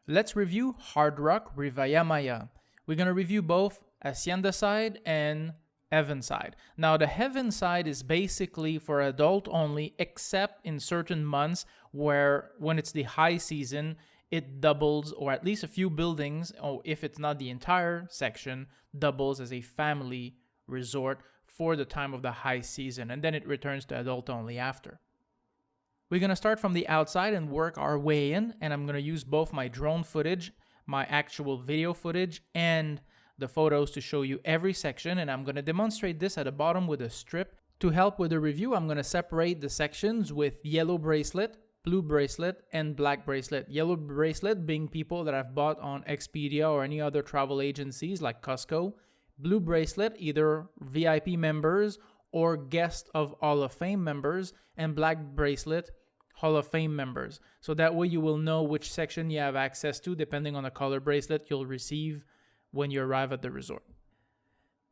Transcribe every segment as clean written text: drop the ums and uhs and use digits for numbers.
Let's review Hard Rock Riviera Maya. We're going to review both Hacienda side and Heaven side. Now, the Heaven side is basically for adult only, except in certain months where when it's the high season, it doubles, or at least a few buildings, or if it's not the entire section, doubles as a family resort for the time of the high season, and then it returns to adult only after. We're going to start from the outside and work our way in, and I'm going to use both my drone footage, my actual video footage, and the photos to show you every section, and I'm going to demonstrate this at the bottom with a strip. To help with the review, I'm going to separate the sections with yellow bracelet, blue bracelet, and black bracelet. Yellow bracelet being people that have bought on Expedia or any other travel agencies like Costco. Blue bracelet, either VIP members or guest of Hall of Fame members, and black bracelet, Hall of Fame members. So that way you will know which section you have access to depending on the color bracelet you'll receive when you arrive at the resort.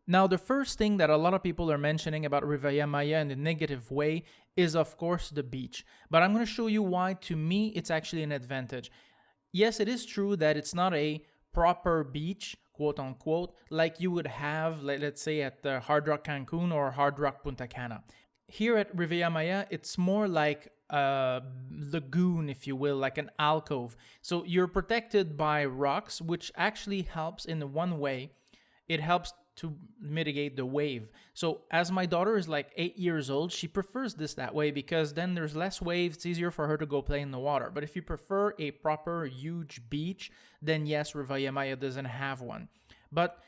Now, the first thing that a lot of people are mentioning about Riviera Maya in a negative way is, of course, the beach. But I'm going to show you why, to me, it's actually an advantage. Yes, it is true that it's not a proper beach, quote unquote, like you would have, let's say, at the Hard Rock Cancun or Hard Rock Punta Cana. Here at Riviera Maya, it's more like a lagoon, if you will, like an alcove. So you're protected by rocks, which actually helps in one way. It helps to mitigate the wave. So as my daughter is like 8 years old, she prefers this that way because then there's less waves. It's easier for her to go play in the water. But if you prefer a proper huge beach, then yes, Riviera Maya doesn't have one. But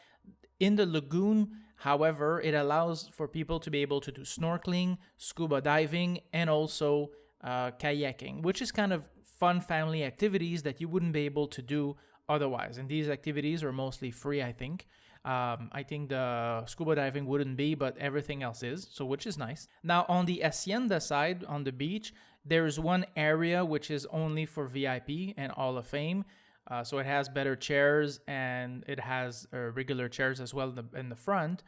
in the lagoon, however, it allows for people to be able to do snorkeling, scuba diving, and also kayaking, which is kind of fun family activities that you wouldn't be able to do otherwise. And these activities are mostly free, I think. I think the scuba diving wouldn't be, but everything else is, so which is nice. Now, on the Hacienda side, on the beach, there's one area which is only for VIP and Hall of Fame. So it has better chairs and it has regular chairs as well in the front.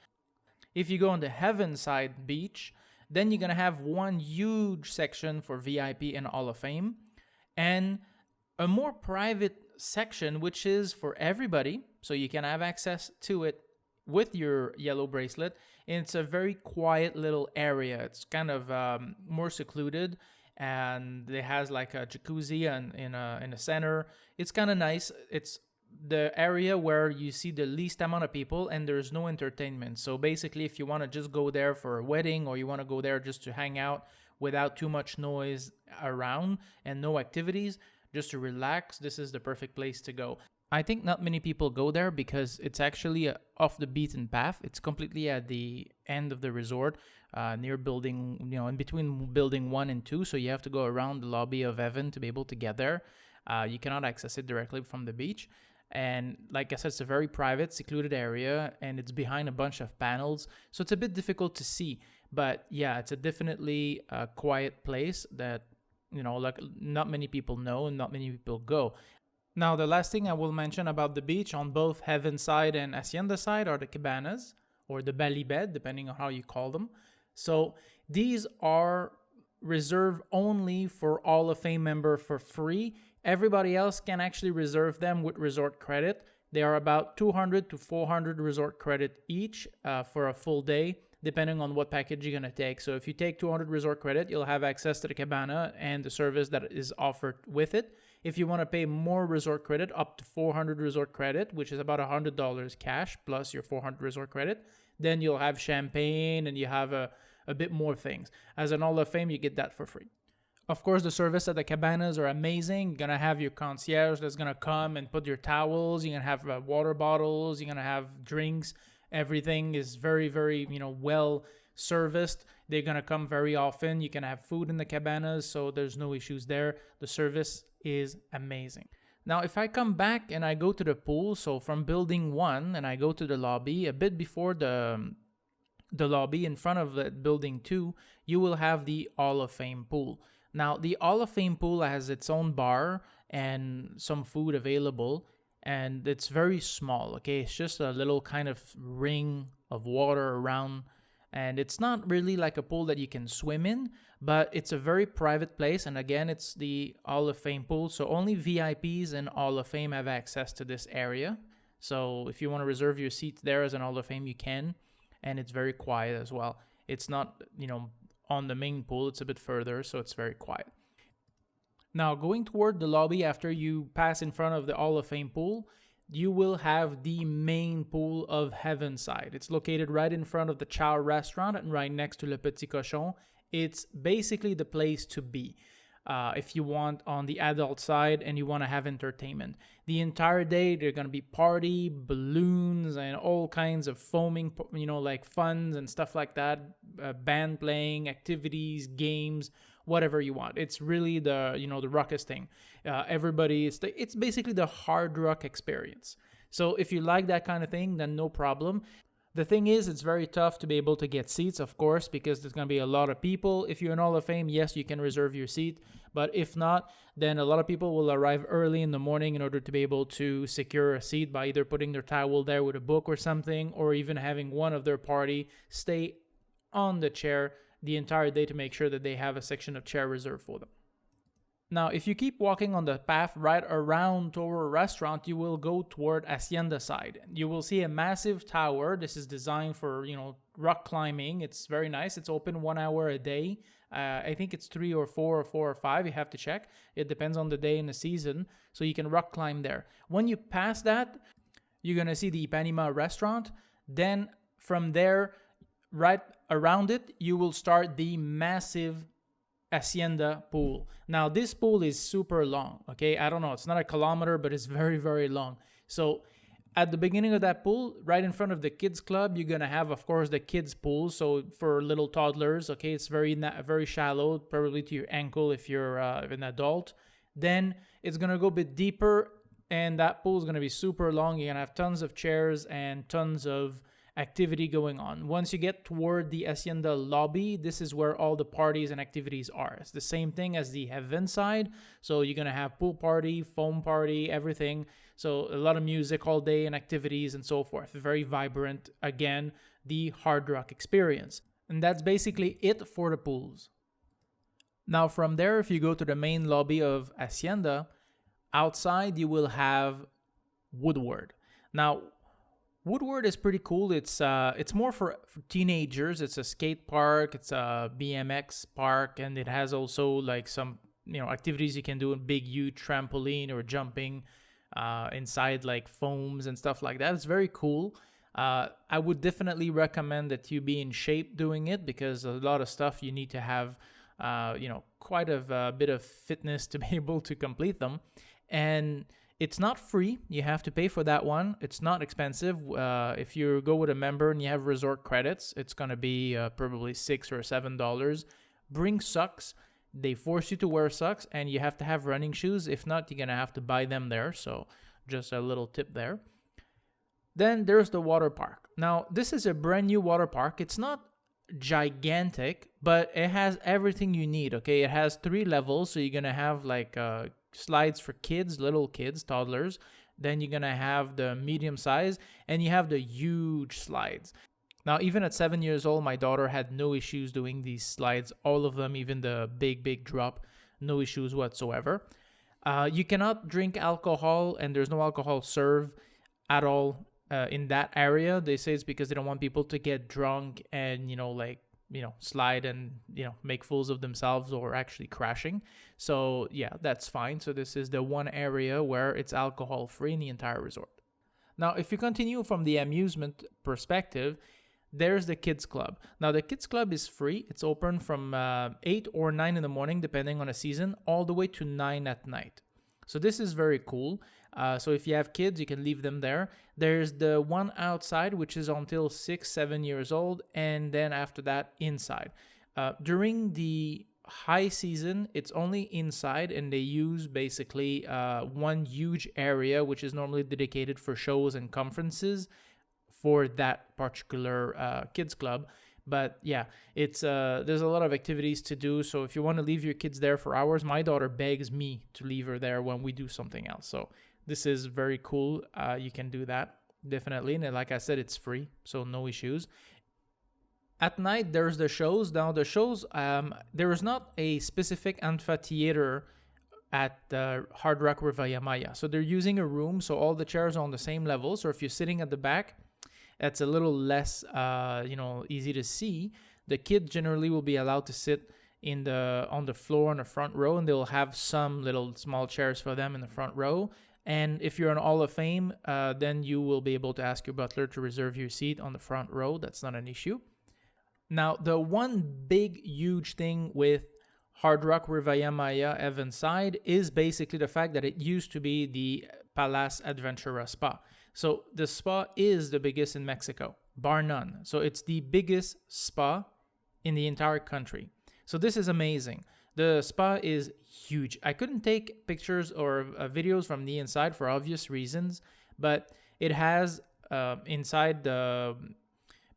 If you go on the Heaven side beach, then you're going to have one huge section for VIP and Hall of Fame and a more private section which is for everybody, so you can have access to it with your yellow bracelet. And it's a very quiet little area. It's kind of more secluded, and it has like a jacuzzi in the center. It's kind of nice. It's the area where you see the least amount of people and there's no entertainment. So basically, if you want to just go there for a wedding or you want to go there just to hang out without too much noise around and no activities, just to relax, this is the perfect place to go. I think not many people go there because it's actually off the beaten path. It's completely at the end of the resort, near building, in between building 1 and 2. So you have to go around the lobby of Heaven to be able to get there. You cannot access it directly from the beach. And like I said, it's a very private, secluded area, and it's behind a bunch of panels. So it's a bit difficult to see. But yeah, it's definitely a quiet place that, like not many people know and not many people go. Now, the last thing I will mention about the beach on both Heaven side and Hacienda side are the cabanas, or the Bali bed, depending on how you call them. So these are reserved only for Hall of Fame member for free. Everybody else can actually reserve them with resort credit. They are about 200 to 400 resort credit each for a full day, depending on what package you're going to take. So if you take 200 resort credit, you'll have access to the cabana and the service that is offered with it. If you want to pay more resort credit, up to 400 resort credit, which is about $100 cash plus your 400 resort credit, then you'll have champagne and you have a bit more things. As an Hall of Fame, you get that for free. Of course, the service at the cabanas are amazing. You're going to have your concierge that's going to come and put your towels. You're going to have water bottles. You're going to have drinks. Everything is very, very, well serviced. They're going to come very often. You can have food in the cabanas, so there's no issues there. The service is amazing. Now, if I come back and I go to the pool, so from building 1 and I go to the lobby, a bit before the lobby in front of the building 2, you will have the Hall of Fame pool. Now, the Hall of Fame pool has its own bar and some food available, and it's very small, okay? It's just a little kind of ring of water around And it's not really like a pool that you can swim in, but it's a very private place. And again, it's the Hall of Fame pool, so only VIPs and Hall of Fame have access to this area. So if you want to reserve your seat there as an Hall of Fame, you can. And it's very quiet as well. It's not, on the main pool. It's a bit further, so it's very quiet. Now, going toward the lobby after you pass in front of the Hall of Fame pool, you will have the main pool of Heaven side. It's located right in front of the Chow restaurant and right next to Le Petit Cachon. It's basically the place to be if you want on the adult side and you want to have entertainment. The entire day, there's going to be party, balloons, and all kinds of foaming, like funds and stuff like that, band playing, activities, games, whatever you want. It's really the ruckus thing. It's basically the hard rock experience. So if you like that kind of thing, then no problem. The thing is, it's very tough to be able to get seats, of course, because there's going to be a lot of people. If you're in Hall of Fame, yes, you can reserve your seat. But if not, then a lot of people will arrive early in the morning in order to be able to secure a seat by either putting their towel there with a book or something, or even having one of their party stay on the chair the entire day to make sure that they have a section of chair reserved for them. Now, if you keep walking on the path right around Torro restaurant, you will go toward Hacienda side. You will see a massive tower. This is designed for, rock climbing. It's very nice. It's open 1 hour a day. I think it's 3 or 4 or 4 or 5. You have to check. It depends on the day and the season. So you can rock climb there. When you pass that, you're going to see the Panima restaurant. Then from there, right around it, you will start the massive Hacienda Pool. Now, this pool is super long, okay? I don't know, it's not a kilometer, but it's very, very long. So at the beginning of that pool, right in front of the KidsClub, you're going to have, of course, the kids pool. So for little toddlers, okay, it's very shallow, probably to your ankle if you're an adult. Then it's going to go a bit deeper, and that pool is going to be super long. You're going to have tons of chairs and tons of activity going on. Once you get toward the Hacienda lobby, this is where all the parties and activities are. It's the same thing as the Heaven side. So you're going to have pool party, foam party, everything. So a lot of music all day and activities and so forth. Very vibrant. Again, the hard rock experience. And that's basically it for the pools. Now from there, if you go to the main lobby of Hacienda, outside you will have Woodward. Now, Woodward is pretty cool. It's more for teenagers. It's a skate park. It's a BMX park, and it has also like some activities you can do, a big huge trampoline or jumping inside like foams and stuff like that. It's very cool. I would definitely recommend that you be in shape doing it because a lot of stuff you need to have quite a bit of fitness to be able to complete them. And it's not free. You have to pay for that one. It's not expensive. If you go with a member and you have resort credits, it's going to be probably $6 or $7. Bring socks. They force you to wear socks, and you have to have running shoes. If not, you're going to have to buy them there. So just a little tip there. Then there's the water park. Now, this is a brand new water park. It's not gigantic, but it has everything you need, okay? It has 3 levels, so you're going to have like slides for kids, little kids, toddlers. Then you're going to have the medium size, and you have the huge slides. Now, even at 7 years old, my daughter had no issues doing these slides. All of them, even the big drop, no issues whatsoever. You cannot drink alcohol, and there's no alcohol served at all in that area. They say it's because they don't want people to get drunk and, slide and, make fools of themselves or actually crashing. So, yeah, that's fine. So this is the one area where it's alcohol free in the entire resort. Now, if you continue from the amusement perspective, there's the KidsClub. Now, the KidsClub is free. It's open from 8 or 9 in the morning, depending on the season, all the way to 9 at night. So this is very cool. So if you have kids, you can leave them there. There's the one outside, which is until 6-7 years old, and then after that, inside. During the high season, it's only inside, and they use basically one huge area, which is normally dedicated for shows and conferences for that particular kids club. But yeah, it's there's a lot of activities to do. So if you want to leave your kids there for hours, my daughter begs me to leave her there when we do something else. So this is very cool. You can do that, definitely. And like I said, it's free, so no issues. At night, there's the shows. Now, the shows, there is not a specific amphitheater at the Hard Rock Riviera Maya. So they're using a room, so all the chairs are on the same level. So if you're sitting at the back, that's a little less, easy to see. The kids generally will be allowed to sit on the floor on the front row, and they'll have some little small chairs for them in the front row. And if you're an Hall of Fame, then you will be able to ask your butler to reserve your seat on the front row. That's not an issue. Now, the one big, huge thing with Hard Rock Riviera Maya Evanside is basically the fact that it used to be the Palace Adventura Spa. So the spa is the biggest in Mexico, bar none. So it's the biggest spa in the entire country. So this is amazing. The spa is huge. I couldn't take pictures or videos from the inside for obvious reasons, but it has inside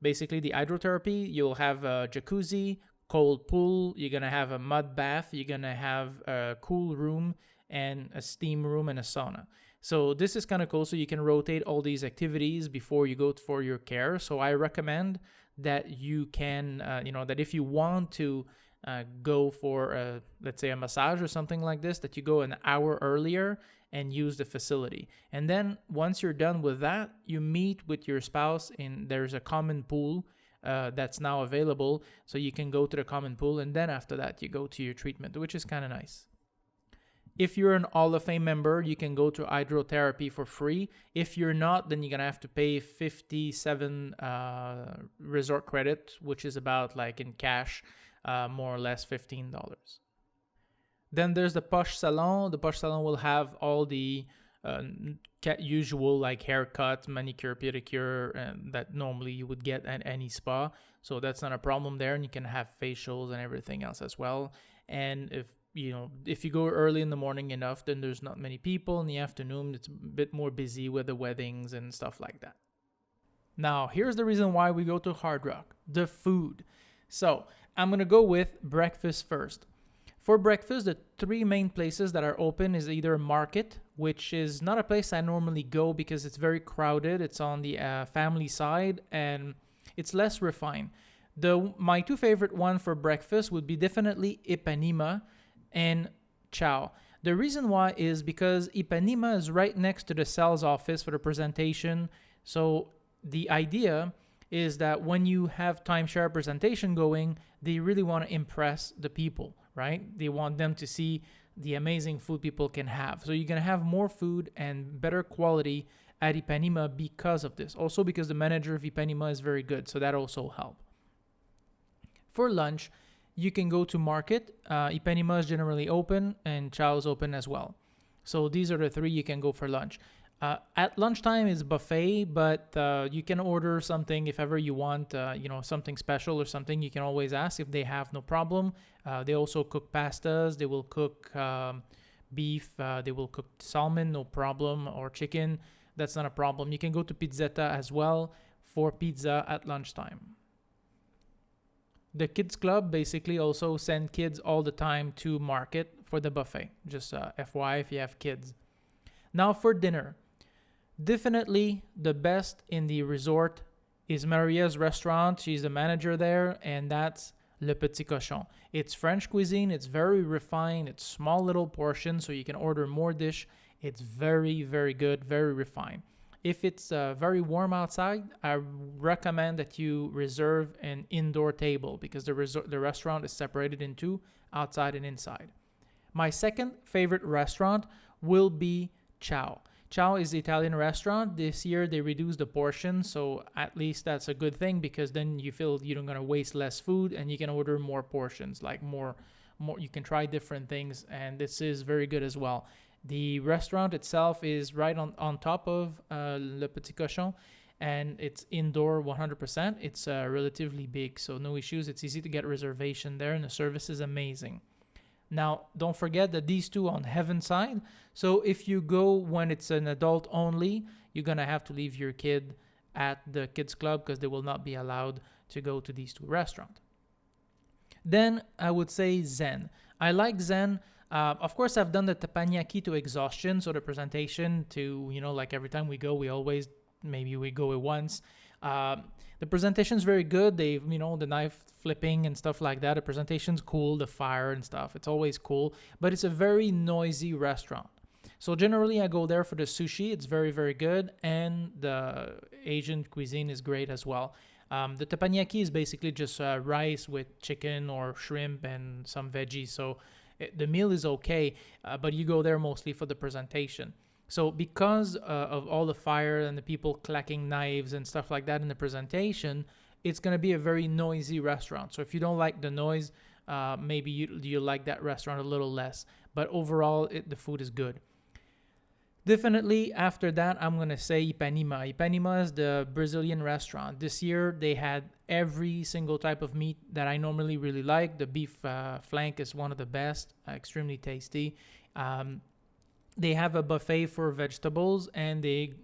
basically the hydrotherapy. You'll have a jacuzzi, cold pool. You're going to have a mud bath. You're going to have a cool room and a steam room and a sauna. So this is kind of cool. So you can rotate all these activities before you go for your care. So I recommend that you can, that if you want to go for, let's say, a massage or something like this, that you go an hour earlier and use the facility. And then once you're done with that, you meet with your spouse, and there's a common pool that's now available. So you can go to the common pool, and then after that, you go to your treatment, which is kind of nice. If you're an Hall of Fame member, you can go to hydrotherapy for free. If you're not, then you're going to have to pay 57 resort credit, which is about, like in cash, more or less $15. Then there's the Posh Salon. The Posh Salon will have all the usual like haircut, manicure, pedicure that normally you would get at any spa. So that's not a problem there. And you can have facials and everything else as well. And if you go early in the morning enough, then there's not many people. In the afternoon, it's a bit more busy with the weddings and stuff like that. Now, here's the reason why we go to Hard Rock: the food. So I'm going to go with breakfast first. For breakfast, the three main places that are open is either Market, which is not a place I normally go because it's very crowded. It's on the family side and it's less refined. My two favorite ones for breakfast would be definitely Ipanema and Ciao. The reason why is because Ipanema is right next to the sales office for the presentation. So the idea is that when you have timeshare presentation going, they really want to impress the people, right? They want them to see the amazing food people can have. So you're going to have more food and better quality at Ipanema because of this. Also because the manager of Ipanema is very good, so that also helps. For lunch, you can go to Market. Ipanema is generally open and Ciao is open as well. So these are the three you can go for lunch. At lunchtime is buffet, but you can order something if ever you want, something special or something. You can always ask if they have, no problem. They also cook pastas. They will cook beef. They will cook salmon, no problem, or chicken. That's not a problem. You can go to Pizzeto as well for pizza at lunchtime. The KidsClub basically also send kids all the time to Market for the buffet. Just FYI if you have kids. Now for dinner. Definitely the best in the resort is Maria's restaurant. She's the manager there, and that's Le Petit Cachon. It's French cuisine. It's very refined. It's small little portions, so you can order more dish. It's very, very good, very refined. If it's very warm outside, I recommend that you reserve an indoor table because the restaurant is separated in two, outside and inside. My second favorite restaurant will be Ciao. Ciao is the Italian restaurant. This year they reduced the portion, so at least that's a good thing because then you feel you're not going to waste less food and you can order more portions, like more. You can try different things, and this is very good as well. The restaurant itself is right on top of Le Petit Cachon, and it's indoor 100%. It's relatively big, so no issues. It's easy to get reservation there, and the service is amazing. Now, don't forget that these two on Heaven side. So if you go when it's an adult only, you're going to have to leave your kid at the KidsClub because they will not be allowed to go to these two restaurants. Then I would say Zen. I like Zen. Of course, I've done the teppanyaki to exhaustion. So the presentation to, like every time we go, we go it once. The presentation is very good. They've, the knife flipping and stuff like that. The presentation's cool, the fire and stuff. It's always cool, but it's a very noisy restaurant. So generally, I go there for the sushi. It's very, very good, and the Asian cuisine is great as well. The teppanyaki is basically just rice with chicken or shrimp and some veggies. So the meal is okay, but you go there mostly for the presentation. So because of all the fire and the people clacking knives and stuff like that in the presentation, it's going to be a very noisy restaurant. So if you don't like the noise, maybe you like that restaurant a little less. But overall, the food is good. Definitely after that, I'm going to say Ipanema. Ipanema is the Brazilian restaurant. This year, they had every single type of meat that I normally really like. The beef flank is one of the best, extremely tasty. They have a buffet for vegetables, and they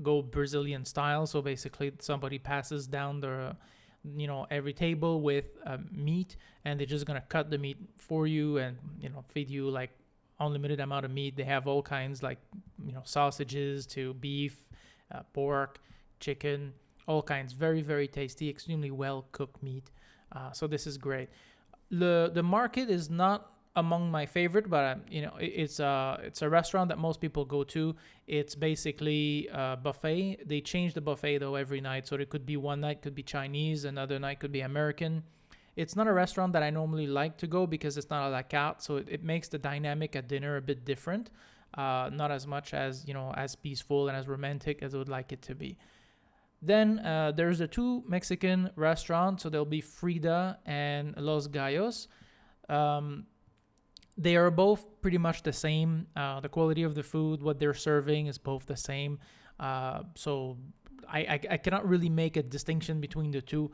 go Brazilian style. So basically, somebody passes down every table with meat, and they're just gonna cut the meat for you and feed you like unlimited amount of meat. They have all kinds like sausages to beef, pork, chicken, all kinds. Very, very tasty, extremely well cooked meat. So this is great. The market is not among my favorite, but it's a restaurant that most people go to. It's basically a buffet. They change the buffet though every night, so it could be one night could be Chinese, another night could be American. It's not a restaurant that I normally like to go because it's not a la carte, so it makes the dynamic at dinner a bit different. Not as much as as peaceful and as romantic as I would like it to be. Then there's the two Mexican restaurants, so there'll be Frida and Los Gallos. They are both pretty much the same. The quality of the food, what they're serving is both the same. So I cannot really make a distinction between the two.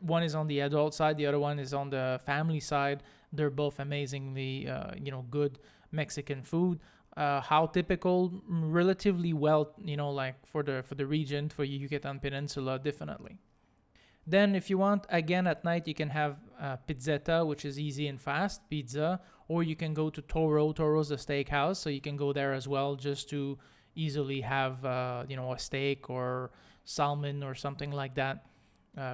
One is on the adult side, the other one is on the family side. They're both amazingly, good Mexican food. How typical, relatively well, like for the region, for Yucatan Peninsula, definitely. Then if you want, again, at night, you can have Pizzeto, which is easy and fast, pizza, or you can go to Toro. Toro's a steakhouse, so you can go there as well just to easily have, a steak or salmon or something like that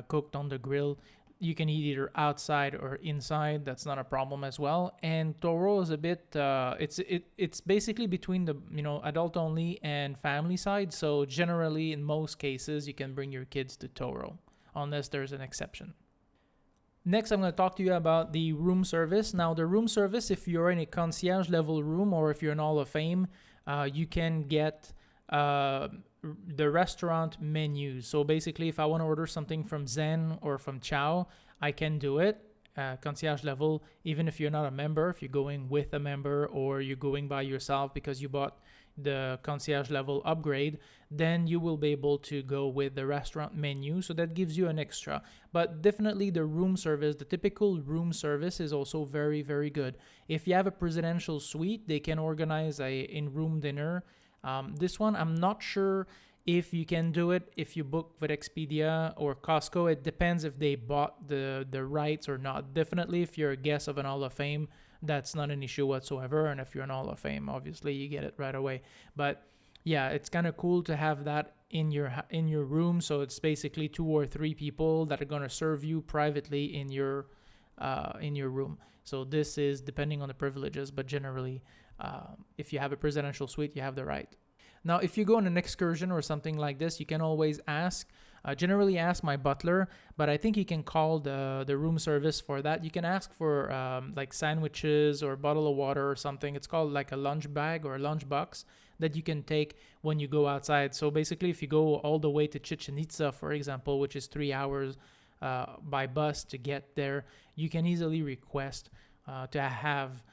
cooked on the grill. You can eat either outside or inside. That's not a problem as well. And Toro is a bit, it's basically between the, adult only and family side. So generally, in most cases, you can bring your kids to Toro, unless there's an exception. Next, I'm going to talk to you about the room service. Now, the room service, if you're in a concierge level room or if you're in Hall of Fame, you can get the restaurant menus. So basically, if I want to order something from Zen or from Ciao, I can do it. Concierge level, even if you're not a member, if you're going with a member or you're going by yourself because you bought the concierge level upgrade, then you will be able to go with the restaurant menu. So that gives you an extra. But definitely the room service, the typical room service is also very, very good. If you have a presidential suite, they can organize a in-room dinner. This one, I'm not sure if you can do it if you book with Expedia or Costco. It depends if they bought the rights or not. Definitely if you're a guest of an Hall of Fame, that's not an issue whatsoever. And if you're in Hall of Fame, obviously you get it right away. But yeah, it's kind of cool to have that in your room. So it's basically 2 or 3 people that are going to serve you privately in your room. So this is depending on the privileges, but generally, if you have a presidential suite, you have the right. Now, if you go on an excursion or something like this, you can always generally ask my butler, but I think you can call the room service for that. You can ask for like sandwiches or a bottle of water or something. It's called like a lunch bag or a lunch box that you can take when you go outside. So basically, if you go all the way to Chichen Itza, for example, which is 3 hours by bus to get there, you can easily request to have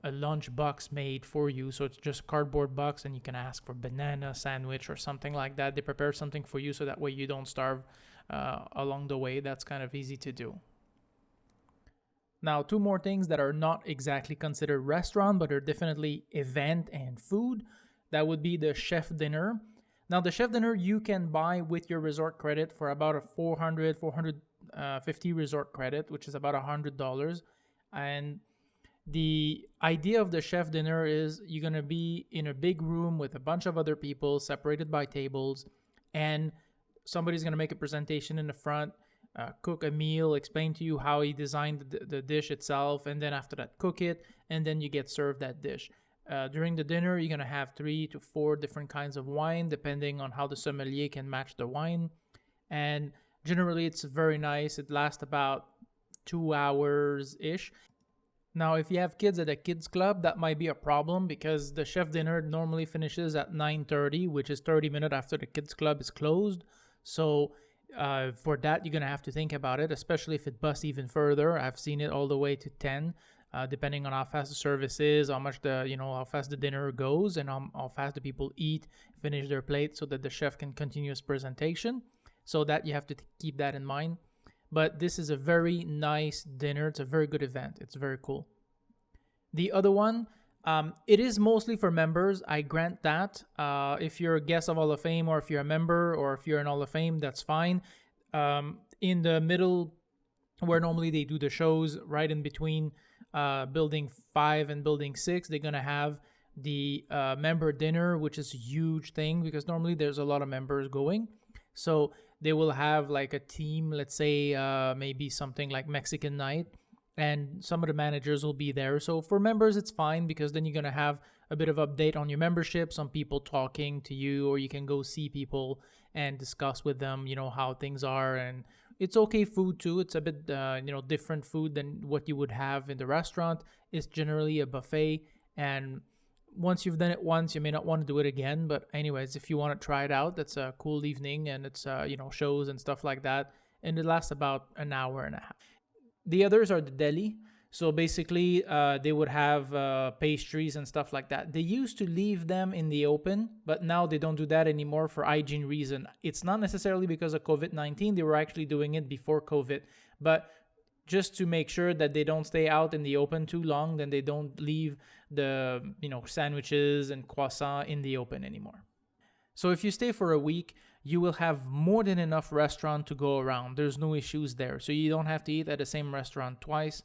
a lunch box made for you. So it's just a cardboard box, and you can ask for banana sandwich or something like that. They prepare something for you so that way you don't starve along the way. That's kind of easy to do. Now, 2 more things that are not exactly considered restaurant, but are definitely event and food. That would be the chef dinner. Now, the chef dinner you can buy with your resort credit for about a 450 resort credit, which is about $100. And the idea of the chef dinner is you're going to be in a big room with a bunch of other people separated by tables, and somebody's going to make a presentation in the front, cook a meal, explain to you how he designed the dish itself, and then after that cook it, and then you get served that dish. During the dinner, you're going to have 3 to 4 different kinds of wine, depending on how the sommelier can match the wine. And generally, it's very nice. It lasts about 2 hours-ish. Now, if you have kids at a kids club, that might be a problem because the chef dinner normally finishes at 9:30, which is 30 minutes after the kids club is closed. So for that, you're going to have to think about it, especially if it busts even further. I've seen it all the way to 10. Depending on how fast the service is, how much how fast the dinner goes, and how fast the people eat, finish their plate, so that the chef can continue his presentation. So that you have to keep that in mind. But this is a very nice dinner. It's a very good event. It's very cool. The other one, it is mostly for members. I grant that. If you're a guest of Hall of Fame, or if you're a member, or if you're in Hall of Fame, that's fine. In the middle, where normally they do the shows, right in between Building 5 and Building 6, they're going to have the member dinner, which is a huge thing because normally there's a lot of members going. So they will have like a team, let's say maybe something like Mexican night, and some of the managers will be there. So for members, it's fine because then you're going to have a bit of update on your membership, some people talking to you, or you can go see people and discuss with them, how things are. And it's okay food too. It's a bit, different food than what you would have in the restaurant. It's generally a buffet. And once you've done it once, you may not want to do it again. But anyways, if you want to try it out, that's a cool evening, and it's, shows and stuff like that. And it lasts about an hour and a half. The others are the deli. So basically, they would have pastries and stuff like that. They used to leave them in the open, but now they don't do that anymore for hygiene reason. It's not necessarily because of COVID-19. They were actually doing it before COVID. But just to make sure that they don't stay out in the open too long, then they don't leave the, sandwiches and croissant in the open anymore. So if you stay for a week, you will have more than enough restaurant to go around. There's no issues there. So you don't have to eat at the same restaurant twice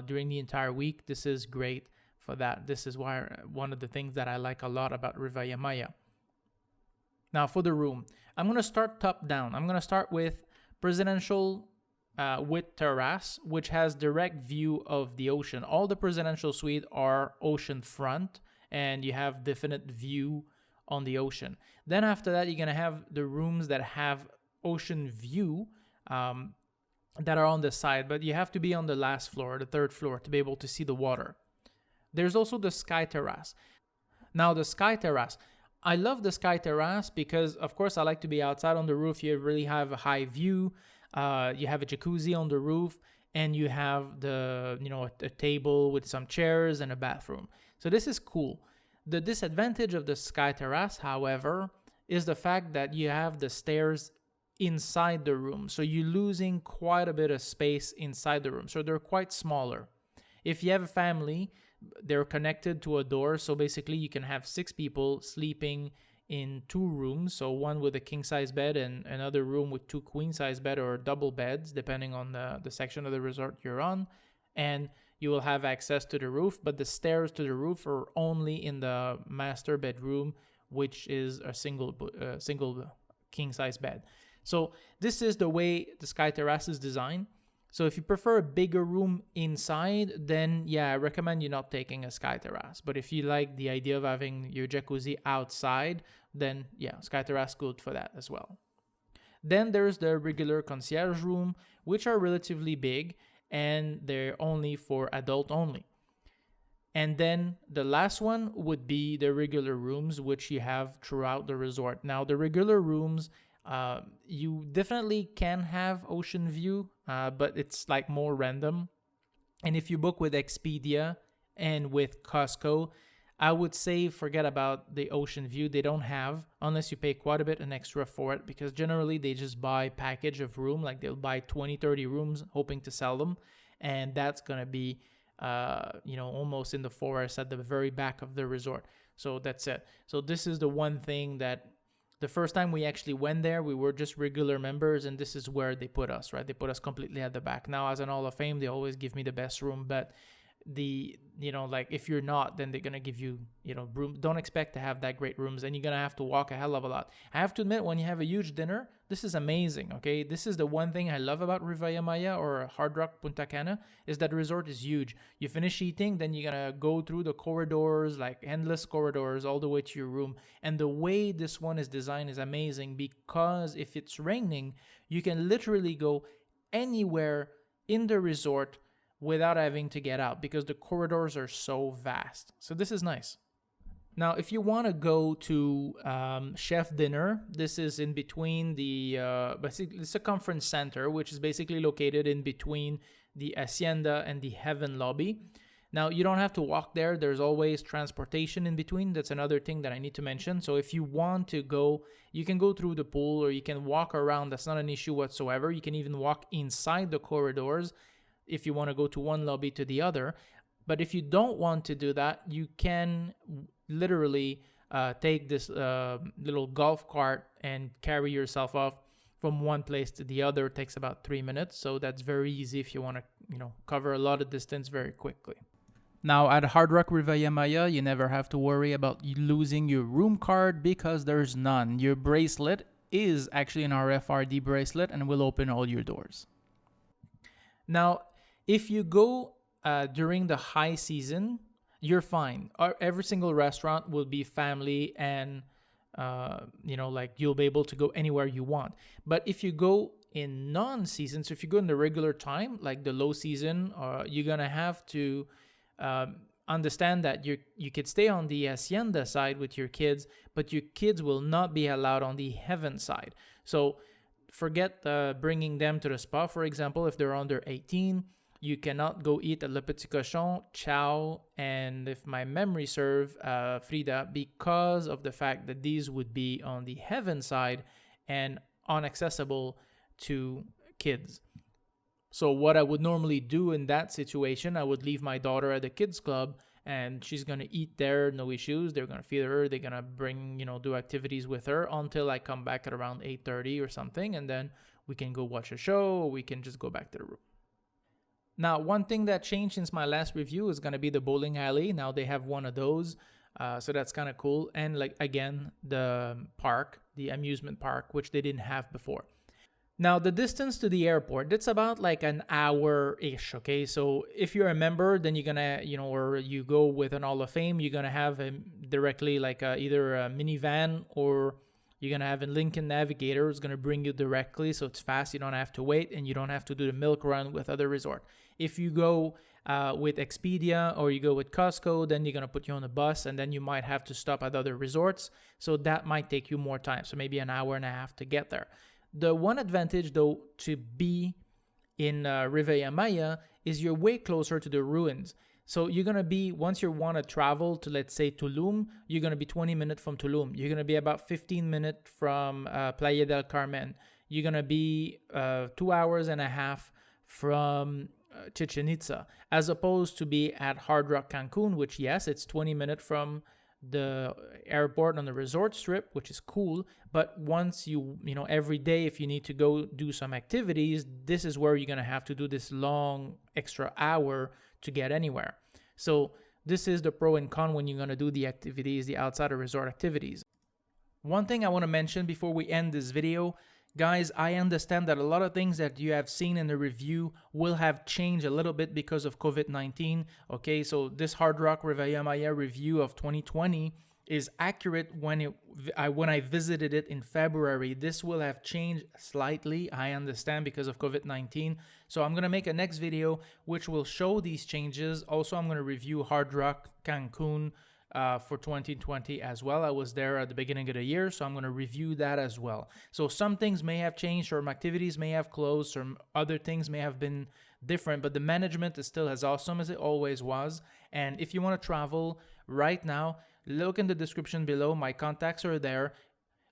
during the entire week. This is great for that. This is one of the things that I like a lot about Riviera Maya. Now for the room, I'm going to start top down. I'm going to start with presidential with terrace, which has direct view of the ocean. All the presidential suites are ocean front, and you have definite view on the ocean. Then after that, you're going to have the rooms that have ocean view that are on the side, but you have to be on the last floor, the third floor, to be able to see the water. There's also the sky terrace. Now the sky terrace, I love the sky terrace because, of course, I like to be outside on the roof. You really have a high view. You have a jacuzzi on the roof, and you have a table with some chairs and a bathroom. So this is cool. The disadvantage of the sky terrace, however, is the fact that you have the stairs inside the room. So you're losing quite a bit of space inside the room. So they're quite smaller. If you have a family, they're connected to a door. So basically you can have 6 people sleeping in 2 rooms. So one with a king size bed and another room with 2 queen size bed or double beds, depending on the section of the resort you're on. And you will have access to the roof, but the stairs to the roof are only in the master bedroom, which is a single king size bed. So this is the way the sky terrace is designed. So if you prefer a bigger room inside, then yeah, I recommend you not taking a sky terrace. But if you like the idea of having your jacuzzi outside, then yeah, sky terrace good for that as well. Then there's the regular concierge room, which are relatively big, and they're only for adult only. And then the last one would be the regular rooms, which you have throughout the resort. Now, the regular rooms, you definitely can have ocean view, but it's like more random. And if you book with Expedia and with Costco, I would say forget about the ocean view. They don't have, unless you pay quite a bit an extra for it, because generally they just buy package of room, like they'll buy 20, 30 rooms hoping to sell them. And that's going to be, almost in the forest at the very back of the resort. So that's it. So this is the one thing that the first time we actually went there, we were just regular members, and this is where they put us, right? They put us completely at the back. Now, as an Hall of Fame, they always give me the best room, but like if you're not, then they're gonna give you, room. Don't expect to have that great rooms, and you're gonna have to walk a hell of a lot. I have to admit, when you have a huge dinner, this is amazing. Okay, this is the one thing I love about Riviera Maya or Hard Rock Punta Cana, is that the resort is huge. You finish eating, then you're gonna go through the corridors, like endless corridors, all the way to your room. And the way this one is designed is amazing, because if it's raining, you can literally go anywhere in the resort without having to get out, because the corridors are so vast. So this is nice. Now, if you want to go to chef dinner, this is in between basically it's a conference center, which is basically located in between the Hacienda and the Heaven lobby. Now, you don't have to walk there. There's always transportation in between. That's another thing that I need to mention. So if you want to go, you can go through the pool, or you can walk around. That's not an issue whatsoever. You can even walk inside the corridors if you want to go to one lobby to the other. But if you don't want to do that, you can literally take this little golf cart and carry yourself off from one place to the other. It takes about 3 minutes, so that's very easy if you want to cover a lot of distance very quickly. Now, at Hard Rock Riviera Maya, you never have to worry about losing your room card, because there's none. Your bracelet is actually an RFID bracelet and will open all your doors. Now, if you go during the high season, you're fine. Every single restaurant will be family, and like you'll be able to go anywhere you want. But if you go in non-season, so if you go in the regular time, like the low season, you're gonna have to understand that you could stay on the Hacienda side with your kids, but your kids will not be allowed on the Heaven side. So forget bringing them to the spa, for example, if they're under 18. You cannot go eat at Le Petit Cachon, Ciao, and if my memory serves, Frida, because of the fact that these would be on the Heaven side and inaccessible to kids. So what I would normally do in that situation, I would leave my daughter at the KidsClub, and she's going to eat there, no issues. They're going to feed her. They're going to bring, do activities with her until I come back at around 8:30 or something, and then we can go watch a show, or we can just go back to the room. Now, one thing that changed since my last review is going to be the bowling alley. Now they have one of those, so that's kind of cool. And like again, the park, the amusement park, which they didn't have before. Now, the distance to the airport, that's about like an hour-ish, okay? So if you're a member, then you're going to, or you go with an Hall of Fame, you're going to have directly like either a minivan, or you're going to have a Lincoln Navigator. It's going to bring you directly, so it's fast. You don't have to wait, and you don't have to do the milk run with other resort. If you go with Expedia or you go with Costco, then you're going to put you on a bus, and then you might have to stop at other resorts. So that might take you more time, so maybe an hour and a half to get there. The one advantage, though, to be in Riviera Maya is you're way closer to the ruins. So you're going to be, once you want to travel to, let's say, Tulum, you're going to be 20 minutes from Tulum. You're going to be about 15 minutes from Playa del Carmen. You're going to be 2 hours and a half from Chichen Itza, as opposed to be at Hard Rock Cancun, which, yes, it's 20 minutes from the airport on the resort strip, which is cool. But once every day, if you need to go do some activities, this is where you're going to have to do this long extra hour to get anywhere. So this is the pro and con when you're going to do the activities, the outside of resort activities. One thing I want to mention before we end this video, guys, I understand that a lot of things that you have seen in the review will have changed a little bit because of COVID-19. Okay, so this Hard Rock Riviera Maya review of 2020 is accurate when I visited it in February. This will have changed slightly, I understand, because of COVID-19. So I'm going to make a next video which will show these changes. Also, I'm going to review Hard Rock Cancun for 2020 as well. I was there at the beginning of the year, so I'm going to review that as well. So some things may have changed, some activities may have closed, some other things may have been different, but the management is still as awesome as it always was. And if you want to travel right now, look in the description below. My contacts are there.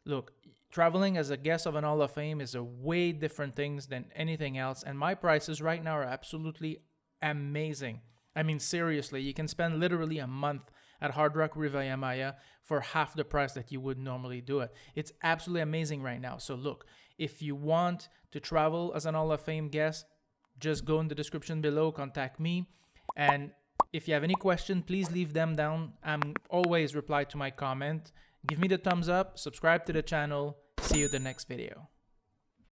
Look, traveling as a guest of an Hall of Fame is a way different things than anything else, and my prices right now are absolutely amazing. I mean, seriously, you can spend literally a month at Hard Rock Riviera Maya for half the price that you would normally do it. It's absolutely amazing right now. So look, if you want to travel as an Hall of Fame guest, just go in the description below, contact me. And If you have any question, please leave them down. I'm always reply to my comment. Give me the thumbs up, subscribe to the channel. See you in the next video.